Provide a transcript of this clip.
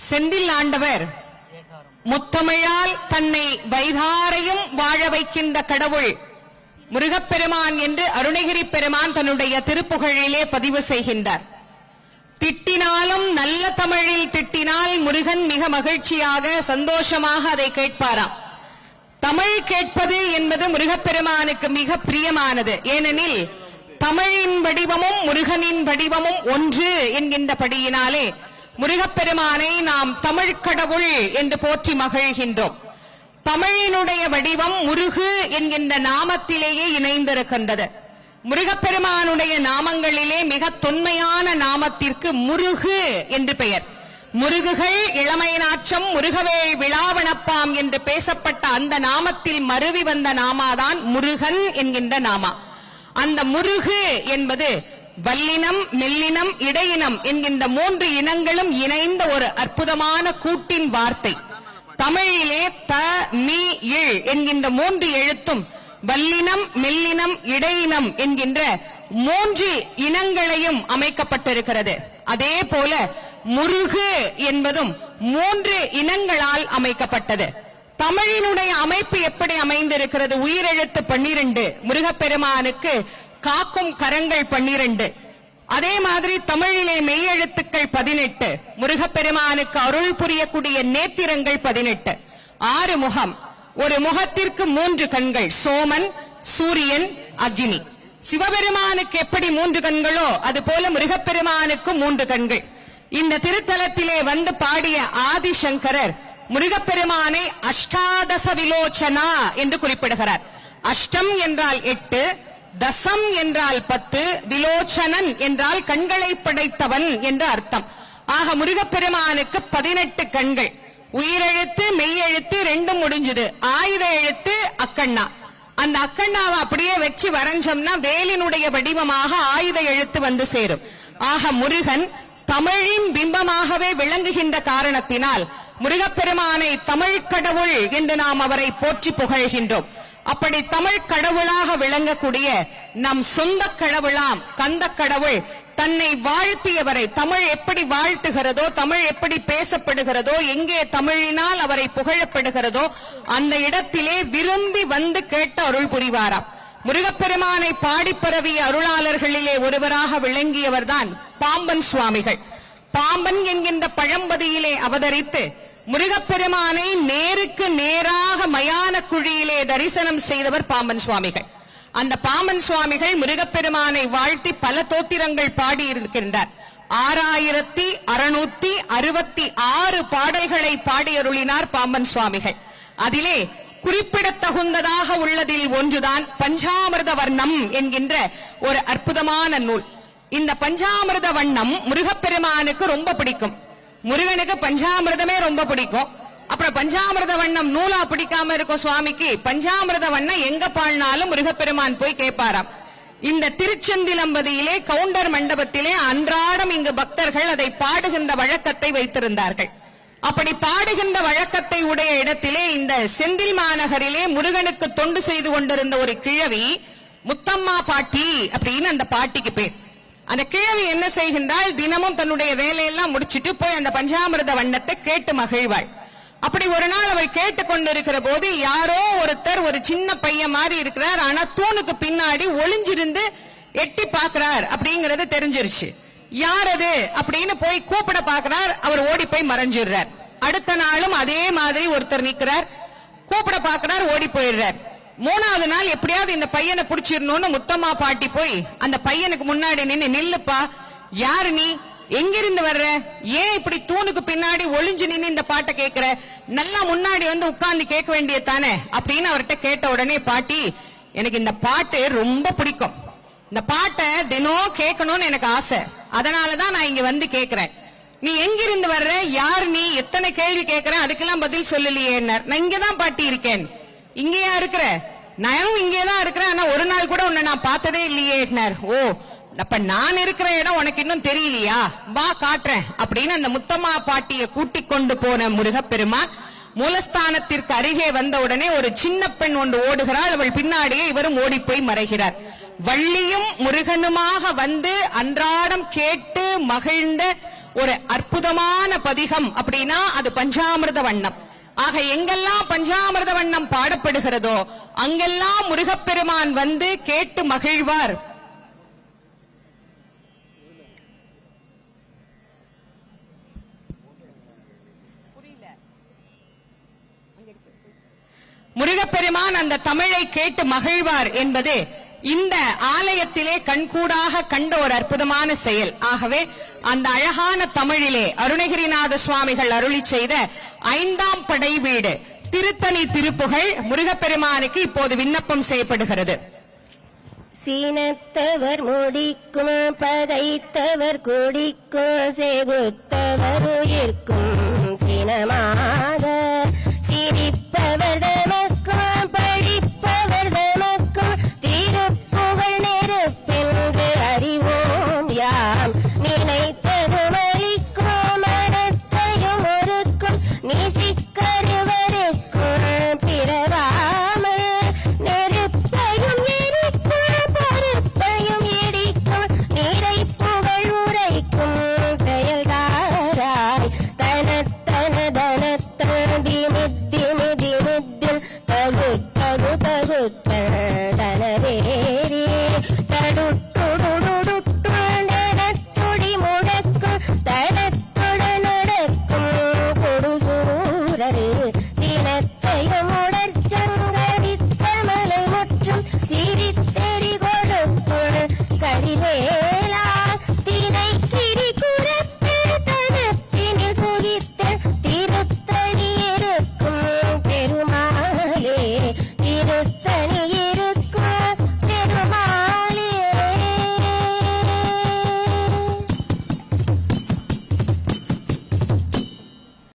செந்தில் ஆண்டவர் முத்தமிழால் தன்னை வைதாரையும் வாழ வைக்கின்ற கடவுள் முருகப்பெருமான் என்று அருணகிரி பெருமான் தன்னுடைய திருப்புகழிலே பதிவு செய்கின்றார். திட்டினாலும் நல்ல தமிழில் திட்டினால் முருகன் மிக மகிழ்ச்சியாக சந்தோஷமாக அதை கேட்பாராம். தமிழ் கேட்பது என்பது முருகப்பெருமானுக்கு மிக பிரியமானது. ஏனெனில் தமிழின் வடிவமும் முருகனின் வடிவமும் ஒன்று என்கின்றபடியினாலே முருகப்பெருமானை நாம் தமிழ் கடவுள் என்று போற்றி மகிழ்கின்றோம். தமிழினுடைய வடிவம் முருகு என்கின்ற நாமத்திலேயே இணைந்திருக்கின்றது. முருகப்பெருமானுடைய நாமங்களிலே மிக தொன்மையான நாமத்திற்கு முருகு என்று பெயர். முருகுகள் இளமை நாற்றம் முருகவேள் விழாவணப்பாம் என்று பேசப்பட்ட அந்த நாமத்தில் மருவி வந்த நாமாதான் முருகன் என்கின்ற நாமா. அந்த முருகு என்பது வல்லினம், மெல்லினம், இடையினம் என்கின்ற 3 இனங்களும் இணைந்த ஒரு அற்புதமான கூட்டின் வார்த்தை. தமிழிலே த, மீ, இழ் என்கின்ற 3 எழுத்தும் வல்லினம், மெல்லினம், இடையினம் என்கின்ற 3 இனங்களையும் அமைக்கப்பட்டிருக்கிறது. அதே போல முருகு என்பதும் 3 இனங்களால் அமைக்கப்பட்டது. தமிழினுடைய அமைப்பு எப்படி அமைந்திருக்கிறது? உயிரெழுத்து 12, முருகப்பெருமானுக்கு காக்கும் கரங்கள் 12. அதே மாதிரி தமிழிலே மெய்யெழுத்துக்கள் 18, முருகப்பெருமானுக்கு அருள் புரியக்கூடிய நேத்திரங்கள் 18. 6 முகம், ஒரு முகத்திற்கு 3 கண்கள், சோமன், சூரியன், அக்னி. சிவபெருமானுக்கு எப்படி 3 கண்களோ அதுபோல முருகப்பெருமானுக்கு 3 கண்கள். இந்த திருத்தலத்திலே வந்து பாடிய ஆதிசங்கரர் முருகப்பெருமானை அஷ்டாதச விலோச்சனா என்று குறிப்பிடுகிறார். அஷ்டம் என்றால் 8, தசம் என்றால் 10, விலோச்சனன் என்றால் கண்களை படைத்தவன் என்று அர்த்தம். ஆக முருகப்பெருமானுக்கு 18 கண்கள். உயிரெழுத்து மெய்யெழுத்து 2 முடிஞ்சது. ஆயுத எழுத்து அக்கண்ணா. அந்த அக்கண்ணாவை அப்படியே வச்சு வரைஞ்சோம்னா வேலினுடைய வடிவமாக ஆயுத எழுத்து வந்து சேரும். ஆக முருகன் தமிழின் பிம்பமாகவே விளங்குகின்ற காரணத்தினால் முருகப்பெருமானை தமிழ் கடவுள் என்று நாம் அவரை போற்றி புகழ்கின்றோம். அப்படி தமிழ் கடவுளாக விளங்கக்கூடிய நம் சொந்த கடவுளாம் கந்த கடவுள் தன்னை வாழ்த்தியவரை, தமிழ் எப்படி வாழ்த்துகிறதோ, தமிழ் எப்படி பேசப்படுகிறதோ, எங்கே தமிழினால் அவரை புகழப்படுகிறதோ அந்த இடத்திலே விரும்பி வந்து கேட்டு அருள் புரிவாராம். முருகப்பெருமானை பாடி பரவிய அருளாளர்களிலே ஒருவராக விளங்கியவர்தான் பாம்பன் சுவாமிகள். பாம்பன் என்கின்ற பழம்பதியிலே அவதரித்து முருகப்பெருமானை நேருக்கு நேராக மயான குழியிலே தரிசனம் செய்தவர் பாம்பன் சுவாமிகள். அந்த பாம்பன் சுவாமிகள் முருகப்பெருமானை வாழ்த்தி பல தோத்திரங்கள் பாடியிருக்கின்றார். 6666 பாடல்களை பாடியருளினார் பாம்பன் சுவாமிகள். அதிலே குறிப்பிடத்தகுந்ததாக உள்ளதில் ஒன்றுதான் பஞ்சாமிர்த வர்ணம் என்கின்ற ஒரு அற்புதமான நூல். இந்த பஞ்சாமிர்த வண்ணம் முருகப்பெருமானுக்கு ரொம்ப பிடிக்கும். முருகனுக்கு பஞ்சாமிர்தமே ரொம்ப பிடிக்கும். அப்புறம் பஞ்சாமிர்த வண்ணம் நூலா பிடிக்காம இருக்கும் சுவாமிக்கு. பஞ்சாமிர்த வண்ணம் எங்க பாடினாலும் முருகப்பெருமான் போய் கேட்பாராம். இந்த திருச்செந்திலம்பதியிலே கவுண்டர் மண்டபத்திலே அன்றாடம் இங்கு பக்தர்கள் அதை பாடுகின்ற வழக்கத்தை வைத்திருந்தார்கள். அப்படி பாடுகின்ற வழக்கத்தை உடைய இடத்திலே இந்த செந்தில் மாநகரிலே முருகனுக்கு தொண்டு செய்து கொண்டிருந்த ஒரு கிழவி முத்தம்மா பாட்டி அப்படின்னு அந்த பாட்டிக்கு பேர். அந்த கிழவி என்ன செய்கின்றாள்? தினமும் தன்னுடைய வேலையெல்லாம் முடிச்சிட்டு போய் அந்த பஞ்சாமிர்த வண்ணத்தை கேட்டு மகிழ்வாள். அப்படி ஒரு நாள் அவள் கேட்டுக்கொண்டிருக்கிற போது யாரோ ஒருத்தர், ஒரு சின்ன பையன் மாதிரி இருக்கிறார், ஆனா தூணுக்கு பின்னாடி ஒளிஞ்சிருந்து எட்டி பாக்குறார் அப்படிங்கறது தெரிஞ்சிருச்சு. யார் அது அப்படின்னு போய் கூப்பிட பாக்குறார். அவர் ஓடி போய் மறைஞ்சிடுறார். அடுத்த நாளும் அதே மாதிரி ஒருத்தர் நிக்கிறார், கூப்பிட பாக்குறார், ஓடி போயிடுறார். 3வது நாள் எப்படியாவது இந்த பையனை பிடிச்சிடணும்னு முத்தம்மா பாட்டி போய் அந்த பையனுக்கு முன்னாடி நின்னு, நில்லுப்பா, யாரு நீ, எங்கிருந்து வர்ற, ஏன் இப்படி தூணுக்கு பின்னாடி ஒளிஞ்சு நின்னு இந்த பாட்டை கேட்கிற, நல்லா முன்னாடி வந்து உட்கார்ந்து கேட்க வேண்டியது தானே அப்படின்னு அவர்கிட்ட கேட்ட உடனே பாட்டி, எனக்கு இந்த பாட்டு ரொம்ப பிடிக்கும், இந்த பாட்டை தினம் கேட்கணும்னு எனக்கு ஆசை, அதனாலதான் நான் இங்க வந்து கேட்கிறேன். நீ எங்கிருந்து வர்ற, யார் நீ, எத்தனை கேள்வி கேட்கிறேன், அதுக்கெல்லாம் பதில் சொல்லலையே. நான் இங்கதான் பாட்டி இருக்கேன். இங்கேயா இருக்கிற? நானும் இங்கேதான் இருக்கிறேன், ஆனா ஒரு நாள் கூட உன்னை நான் பார்த்ததே இல்லையே. ஓ, அப்ப நான் இருக்கிற இடம் உனக்கு இன்னும் தெரியலையா, வா காட்டுறேன் அப்படின்னு அந்த முத்தம்மா பாட்டியை கூட்டிக் கொண்டு போன முருகப்பெருமான் மூலஸ்தானத்திற்கு அருகே வந்த உடனே ஒரு சின்ன பெண் ஒன்று ஓடுகிறாள். அவள் பின்னாடியே இவரும் ஓடி போய் மறைகிறார். வள்ளியும் முருகனுமாக வந்து அன்றாடம் கேட்டு மகிழ்ந்த ஒரு அற்புதமான பதிகம் அப்படின்னா அது பஞ்சாமிர்த வண்ணம். ஆக எங்கெல்லாம் பஞ்சாமிர்த வண்ணம் பாடப்படுகிறதோ அங்கெல்லாம் முருகப்பெருமான் வந்து கேட்டு மகிழ்வார். முருகப்பெருமான் அந்த தமிழை கேட்டு மகிழ்வார் என்பது இந்த ஆலயத்திலே கண்கூடாக கண்ட ஒரு அற்புதமான செயல். ஆகவே அந்த அழகான தமிழிலே அருணகிரிநாத சுவாமிகள் அருளி செய்த 5ஆம் படை வீடு திருத்தணி திருப்புகழ் முருகப்பெருமானுக்கு இப்போது விண்ணப்பம் செய்யப்படுகிறது. சீனத்தவர் முடிக்கும் பகைத்தவர் குடிக்கும் செகுத்தவர் உயிர்க்கும்